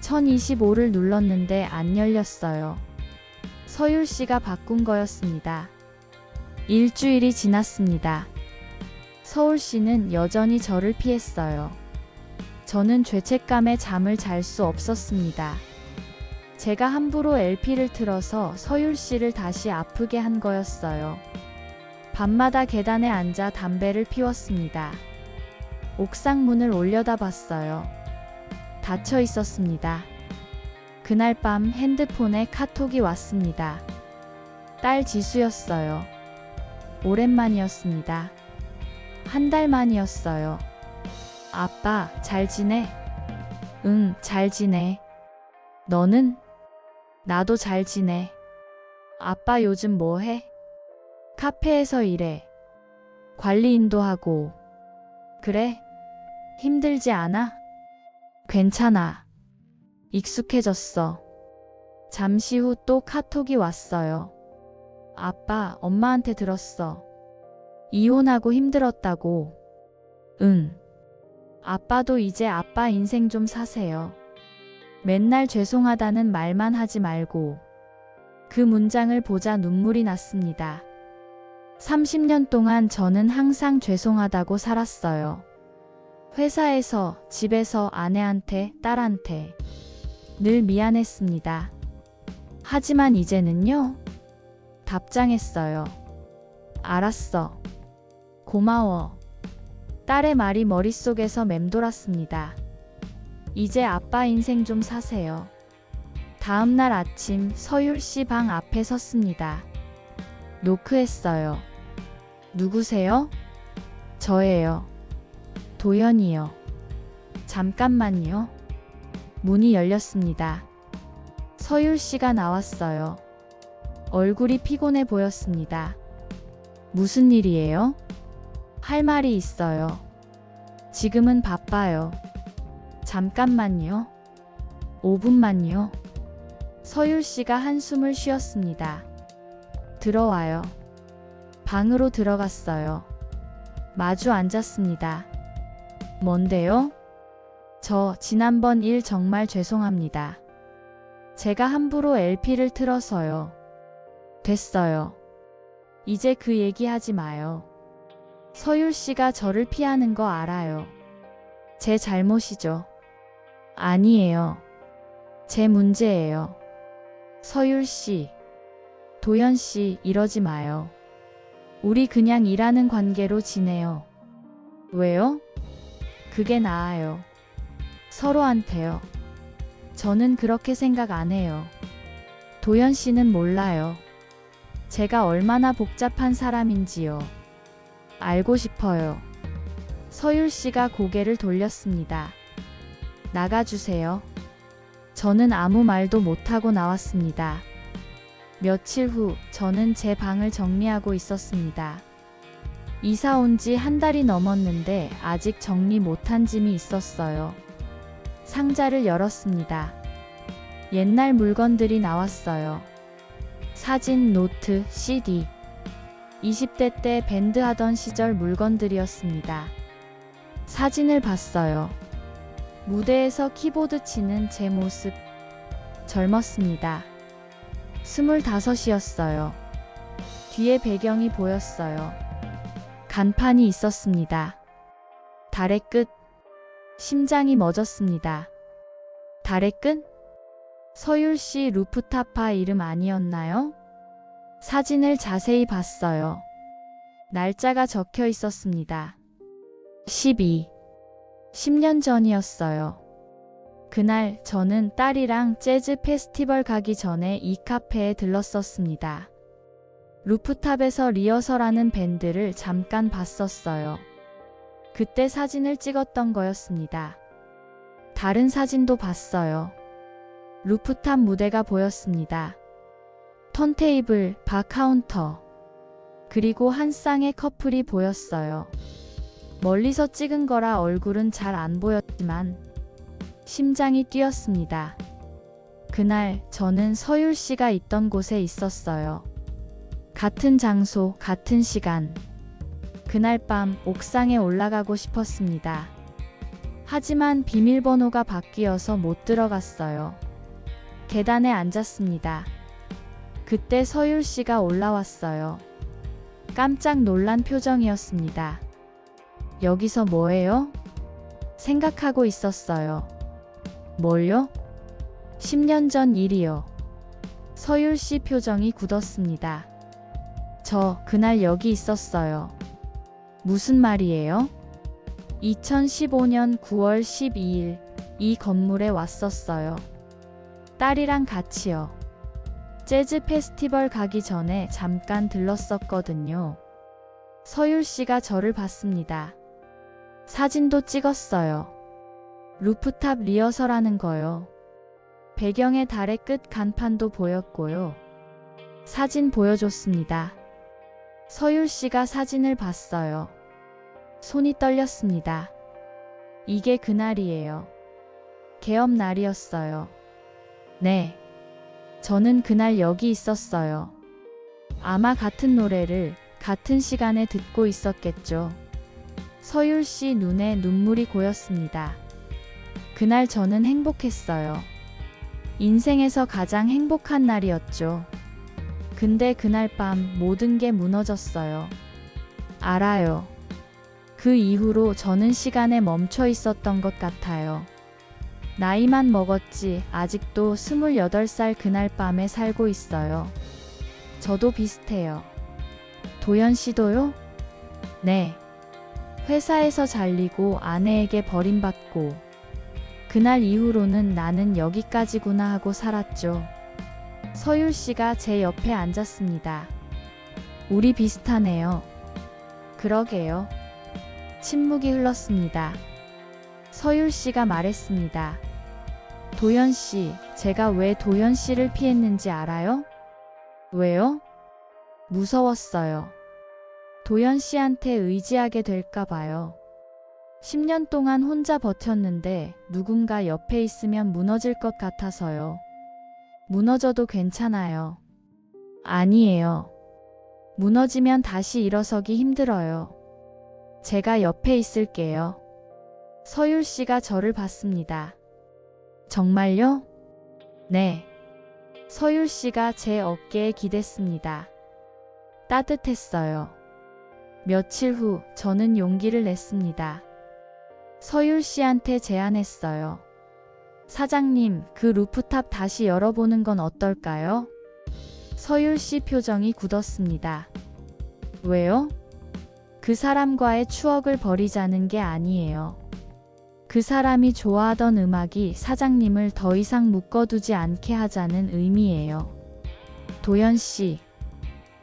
1025를 눌렀는데 안 열렸어요. 서율 씨가 바꾼 거였습니다. 일주일이 지났습니다. 서울 씨는 여전히 저를 피했어요. 저는 죄책감에 잠을 잘 수 없었습니다. 제가 함부로 LP를 틀어서 서율 씨를 다시 아프게 한 거였어요. 밤마다 계단에 앉아 담배를 피웠습니다. 옥상 문을 올려다봤어요. 닫혀 있었습니다. 그날 밤 핸드폰에 카톡이 왔습니다. 딸 지수였어요. 오랜만이었습니다. 한 달 만이었어요. 아빠, 잘 지내? 응, 잘 지내. 너는? 나도 잘 지내. 아빠 요즘 뭐 해? 카페에서 일해. 관리 인도하고. 그래? 힘들지 않아? 괜찮아. 익숙해졌어. 잠시 후 또 카톡이 왔어요. 아빠, 엄마한테 들었어. 이혼하고 힘들었다고. 응. 아빠도 이제 아빠 인생 좀 사세요. 맨날 죄송하다는 말만 하지 말고. 그 문장을 보자 눈물이 났습니다. 30년 동안 저는 항상 죄송하다고 살았어요. 회사에서, 집에서, 아내한테, 딸한테 늘 미안했습니다. 하지만 이제는요? 답장했어요. 알았어. 고마워. 딸의 말이 머릿속에서 맴돌았습니다. 이제 아빠 인생 좀 사세요. 다음 날 아침 서율 씨 방 앞에 섰습니다. 노크했어요. 누구세요? 저예요. 도현이요. 잠깐만요. 문이 열렸습니다. 서율 씨가 나왔어요. 얼굴이 피곤해 보였습니다. 무슨 일이에요? 할 말이 있어요. 지금은 바빠요. 잠깐만요. 5분만요. 서율 씨가 한숨을 쉬었습니다. 들어와요. 방으로 들어갔어요. 마주 앉았습니다. 뭔데요? 저 지난번 일 정말 죄송합니다. 제가 함부로 LP를 틀어서요. 됐어요. 이제 그 얘기 하지 마요. 서율 씨가 저를 피하는 거 알아요. 제 잘못이죠. 아니에요. 제 문제예요. 서율 씨, 도현 씨, 이러지 마요. 우리 그냥 일하는 관계로 지내요. 왜요? 그게 나아요. 서로한테요. 저는 그렇게 생각 안 해요. 도연 씨는 몰라요. 제가 얼마나 복잡한 사람인지요. 알고 싶어요. 서율 씨가 고개를 돌렸습니다. 나가주세요. 저는 아무 말도 못하고 나왔습니다. 며칠 후 저는 제 방을 정리하고 있었습니다. 이사 온 지 한 달이 넘었는데 아직 정리 못한 짐이 있었어요. 상자를 열었습니다. 옛날 물건들이 나왔어요. 사진, 노트, CD. 20대 때 밴드 하던 시절 물건들이었습니다. 사진을 봤어요. 무대에서 키보드 치는 제 모습. 젊었습니다. 25이었어요. 뒤에 배경이 보였어요. 간판이 있었습니다. 달의 끝. 심장이 멎었습니다. 달의 끝? 서율 씨 루프탑파 이름 아니었나요? 사진을 자세히 봤어요. 날짜가 적혀 있었습니다. 10년 전이었어요. 그날 저는 딸이랑 재즈 페스티벌 가기 전에 이 카페에 들렀었습니다. 루프탑에서 리허설하는 밴드를 잠깐 봤었어요. 그때 사진을 찍었던 거였습니다. 다른 사진도 봤어요. 루프탑 무대가 보였습니다. 턴테이블, 바 카운터, 그리고 한 쌍의 커플이 보였어요. 멀리서 찍은 거라 얼굴은 잘 안 보였지만 심장이 뛰었습니다. 그날 저는 서율 씨가 있던 곳에 있었어요. 같은 장소, 같은 시간. 그날 밤 옥상에 올라가고 싶었습니다. 하지만 비밀번호가 바뀌어서 못 들어갔어요. 계단에 앉았습니다. 그때 서율 씨가 올라왔어요. 깜짝 놀란 표정이었습니다. 여기서 뭐해요? 생각하고 있었어요. 뭘요? 10년 전 일이요. 서율 씨 표정이 굳었습니다. 저 그날 여기 있었어요. 무슨 말이에요? 2015년 9월 12일 이 건물에 왔었어요. 딸이랑 같이요. 재즈 페스티벌 가기 전에 잠깐 들렀었거든요. 서율 씨가 저를 봤습니다. 사진도 찍었어요. 루프탑 리허설하는 거요. 배경에 달의 끝 간판도 보였고요. 사진 보여줬습니다. 서율 씨가 사진을 봤어요. 손이 떨렸습니다. 이게 그날이에요. 개업 날이었어요. 네. 저는 그날 여기 있었어요. 아마 같은 노래를 같은 시간에 듣고 있었겠죠. 서율 씨 눈에 눈물이 고였습니다. 그날 저는 행복했어요. 인생에서 가장 행복한 날이었죠. 근데 그날 밤 모든 게 무너졌어요. 알아요. 그 이후로 저는 시간에 멈춰 있었던 것 같아요. 나이만 먹었지 아직도 28살 그날 밤에 살고 있어요. 저도 비슷해요. 도연 씨도요? 네. 회사에서 잘리고 아내에게 버림받고 그날 이후로는 나는 여기까지구나 하고 살았죠. 서율 씨가 제 옆에 앉았습니다. 우리 비슷하네요. 그러게요. 침묵이 흘렀습니다. 서율 씨가 말했습니다. 도연 씨, 제가 왜 도연 씨를 피했는지 알아요? 왜요? 무서웠어요. 도연 씨한테 의지하게 될까 봐요. 10년 동안 혼자 버텼는데 누군가 옆에 있으면 무너질 것 같아서요. 무너져도 괜찮아요. 아니에요. 무너지면 다시 일어서기 힘들어요. 제가 옆에 있을게요. 서율 씨가 저를 봤습니다. 정말요? 네. 서율 씨가 제 어깨에 기댔습니다. 따뜻했어요. 며칠 후 저는 용기를 냈습니다. 서율 씨한테 제안했어요. 사장님, 그 루프탑 다시 열어보는 건 어떨까요? 서율 씨 표정이 굳었습니다. 왜요? 그 사람과의 추억을 버리자는 게 아니에요. 그 사람이 좋아하던 음악이 사장님을 더 이상 묶어두지 않게 하자는 의미예요. 도연 씨,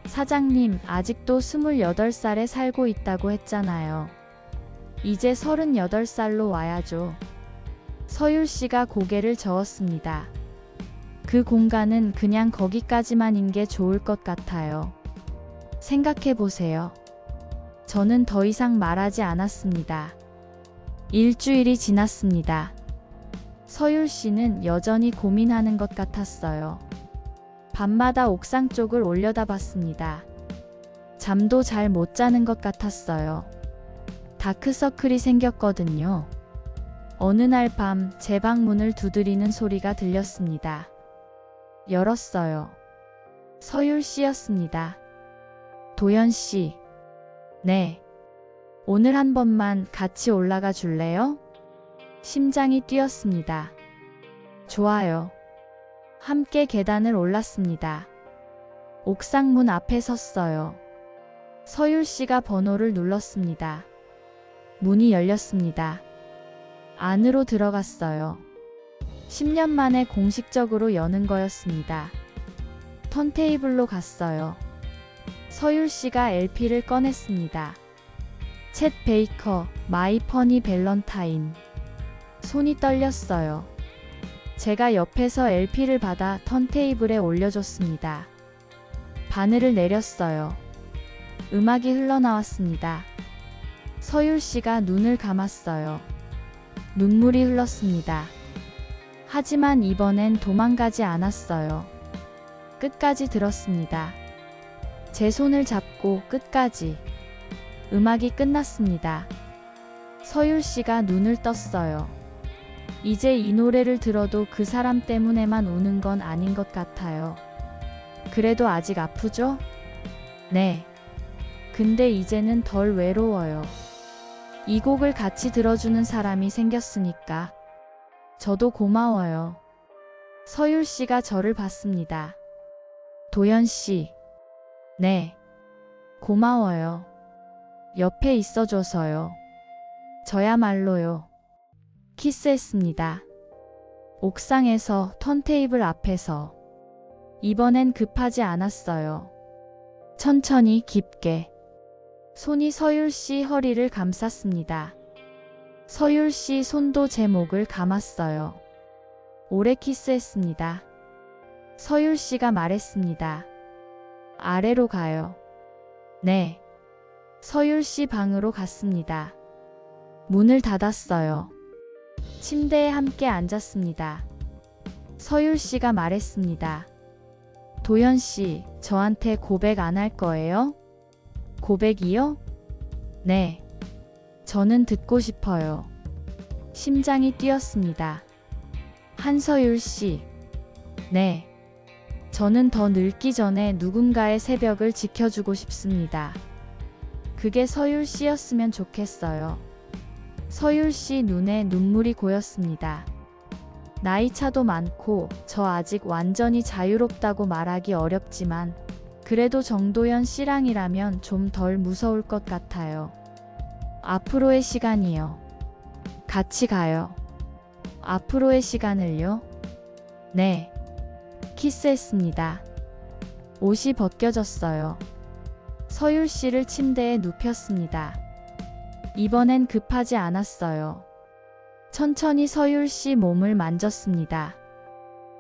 사장님 아직도 28살에 살고 있다고 했잖아요. 이제 38살로 와야죠. 서율 씨가 고개를 저었습니다. 그 공간은 그냥 거기까지만인 게 좋을 것 같아요. 생각해 보세요. 저는 더 이상 말하지 않았습니다. 일주일이 지났습니다. 서율 씨는 여전히 고민하는 것 같았어요. 밤마다 옥상 쪽을 올려다봤습니다. 잠도 잘 못 자는 것 같았어요. 다크서클이 생겼거든요. 어느 날 밤 제 방 문을 두드리는 소리가 들렸습니다. 열었어요. 서율 씨였습니다. 도연 씨. 네. 오늘 한 번만 같이 올라가 줄래요? 심장이 뛰었습니다. 좋아요. 함께 계단을 올랐습니다. 옥상 문 앞에 섰어요. 서율 씨가 번호를 눌렀습니다. 문이 열렸습니다. 안으로 들어갔어요. 10년 만에 공식적으로 여는 거였습니다. 턴테이블로 갔어요. 서율 씨가 LP를 꺼냈습니다. 챗 베이커, 마이 퍼니 밸런타인. 손이 떨렸어요. 제가 옆에서 LP를 받아 턴테이블에 올려줬습니다. 바늘을 내렸어요. 음악이 흘러나왔습니다. 서율 씨가 눈을 감았어요. 눈물이 흘렀습니다. 하지만 이번엔 도망가지 않았어요. 끝까지 들었습니다. 제 손을 잡고 끝까지. 음악이 끝났습니다. 서율 씨가 눈을 떴어요. 이제 이 노래를 들어도 그 사람 때문에만 우는 건 아닌 것 같아요. 그래도 아직 아프죠? 네. 근데 이제는 덜 외로워요. 이 곡을 같이 들어주는 사람이 생겼으니까. 저도 고마워요. 서율 씨가 저를 봤습니다. 도연 씨. 네. 고마워요. 옆에 있어줘서요. 저야말로요. 키스했습니다. 옥상에서 턴테이블 앞에서. 이번엔 급하지 않았어요. 천천히 깊게. 손이 서율 씨 허리를 감쌌습니다. 서율 씨 손도 제 목을 감았어요. 오래 키스했습니다. 서율 씨가 말했습니다. 아래로 가요. 네. 서율 씨 방으로 갔습니다. 문을 닫았어요. 침대에 함께 앉았습니다. 서율 씨가 말했습니다. 도연 씨, 저한테 고백 안 할 거예요? 고백이요? 네. 저는 듣고 싶어요. 심장이 뛰었습니다. 한서율 씨. 네. 저는 더 늙기 전에 누군가의 새벽을 지켜주고 싶습니다. 그게 서율 씨였으면 좋겠어요. 서율 씨 눈에 눈물이 고였습니다. 나이 차도 많고 저 아직 완전히 자유롭다고 말하기 어렵지만 그래도 정도연 씨랑이라면 좀 덜 무서울 것 같아요. 앞으로의 시간이요. 같이 가요. 앞으로의 시간을요? 네. 키스했습니다. 옷이 벗겨졌어요. 서율 씨를 침대에 눕혔습니다. 이번엔 급하지 않았어요. 천천히 서율 씨 몸을 만졌습니다.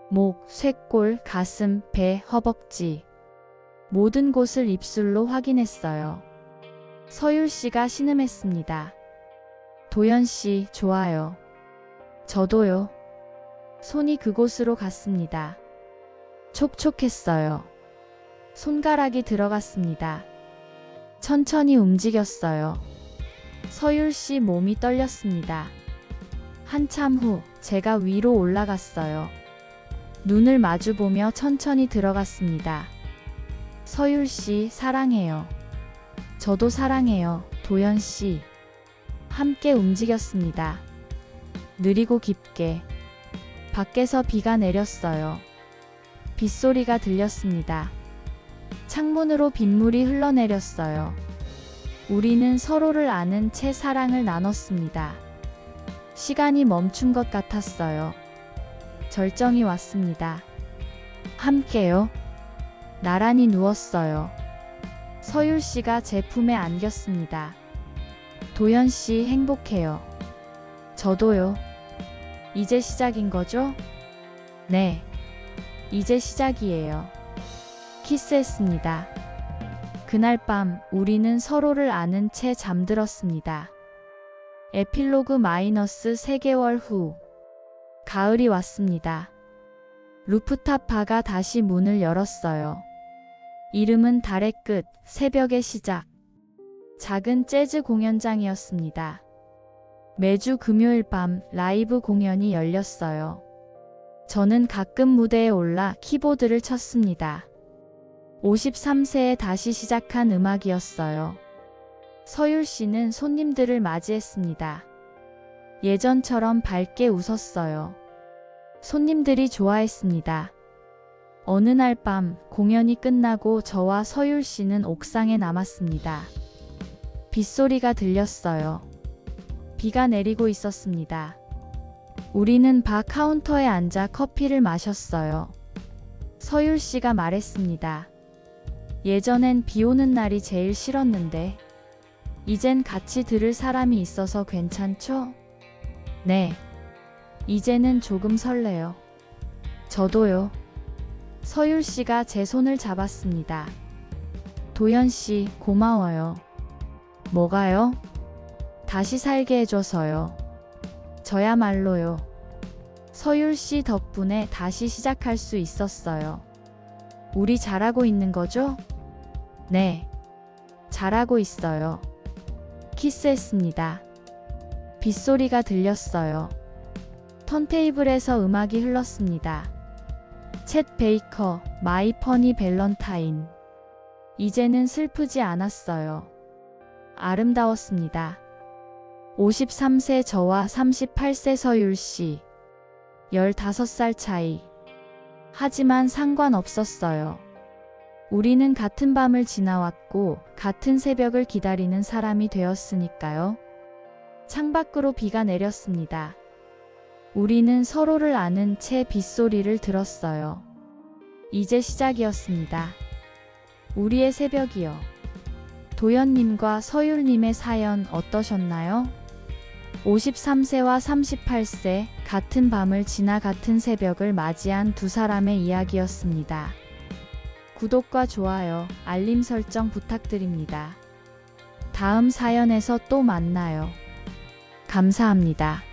목, 쇄골, 가슴, 배, 허벅지. 모든 곳을 입술로 확인했어요. 서율 씨가 신음했습니다. 도연 씨, 좋아요. 저도요. 손이 그곳으로 갔습니다. 촉촉했어요. 손가락이 들어갔습니다. 천천히 움직였어요. 서율 씨 몸이 떨렸습니다. 한참 후 제가 위로 올라갔어요. 눈을 마주보며 천천히 들어갔습니다. 서율 씨, 사랑해요. 저도 사랑해요, 도연 씨. 함께 움직였습니다. 느리고 깊게. 밖에서 비가 내렸어요. 빗소리가 들렸습니다. 창문으로 빗물이 흘러내렸어요. 우리는 서로를 아는 채 사랑을 나눴습니다. 시간이 멈춘 것 같았어요. 절정이 왔습니다. 함께요. 나란히 누웠어요. 서율 씨가 제 품에 안겼습니다. 도연 씨 행복해요. 저도요. 이제 시작인 거죠? 네. 이제 시작이에요. 키스했습니다. 그날 밤 우리는 서로를 아는 채 잠들었습니다. 에필로그 -3개월 후. 가을이 왔습니다. 루프탑 바가 다시 문을 열었어요. 이름은 달의 끝, 새벽의 시작. 작은 재즈 공연장이었습니다. 매주 금요일 밤 라이브 공연이 열렸어요. 저는 가끔 무대에 올라 키보드를 쳤습니다. 53세에 다시 시작한 음악이었어요. 서율 씨는 손님들을 맞이했습니다. 예전처럼 밝게 웃었어요. 손님들이 좋아했습니다. 어느 날 밤 공연이 끝나고 저와 서율 씨는 옥상에 남았습니다. 빗소리가 들렸어요. 비가 내리고 있었습니다. 우리는 바 카운터에 앉아 커피를 마셨어요. 서율 씨가 말했습니다. 예전엔 비 오는 날이 제일 싫었는데 이젠 같이 들을 사람이 있어서 괜찮죠? 네. 이제는 조금 설레요. 저도요. 서율 씨가 제 손을 잡았습니다. 도연 씨, 고마워요. 뭐가요? 다시 살게 해줘서요. 저야말로요. 서율 씨 덕분에 다시 시작할 수 있었어요. 우리 잘하고 있는 거죠? 네. 잘하고 있어요. 키스했습니다. 빗소리가 들렸어요. 턴테이블에서 음악이 흘렀습니다. 챗 베이커, 마이 퍼니 밸런타인. 이제는 슬프지 않았어요. 아름다웠습니다. 53세 저와 38세 서율 씨. 15살 차이. 하지만 상관없었어요. 우리는 같은 밤을 지나왔고 같은 새벽을 기다리는 사람이 되었으니까요. 창밖으로 비가 내렸습니다. 우리는 서로를 아는 채 빗소리를 들었어요. 이제 시작이었습니다. 우리의 새벽이요. 도연님과 서율님의 사연 어떠셨나요? 53세와 38세, 같은 밤을 지나 같은 새벽을 맞이한 두 사람의 이야기였습니다. 구독과 좋아요, 알림 설정 부탁드립니다. 다음 사연에서 또 만나요. 감사합니다.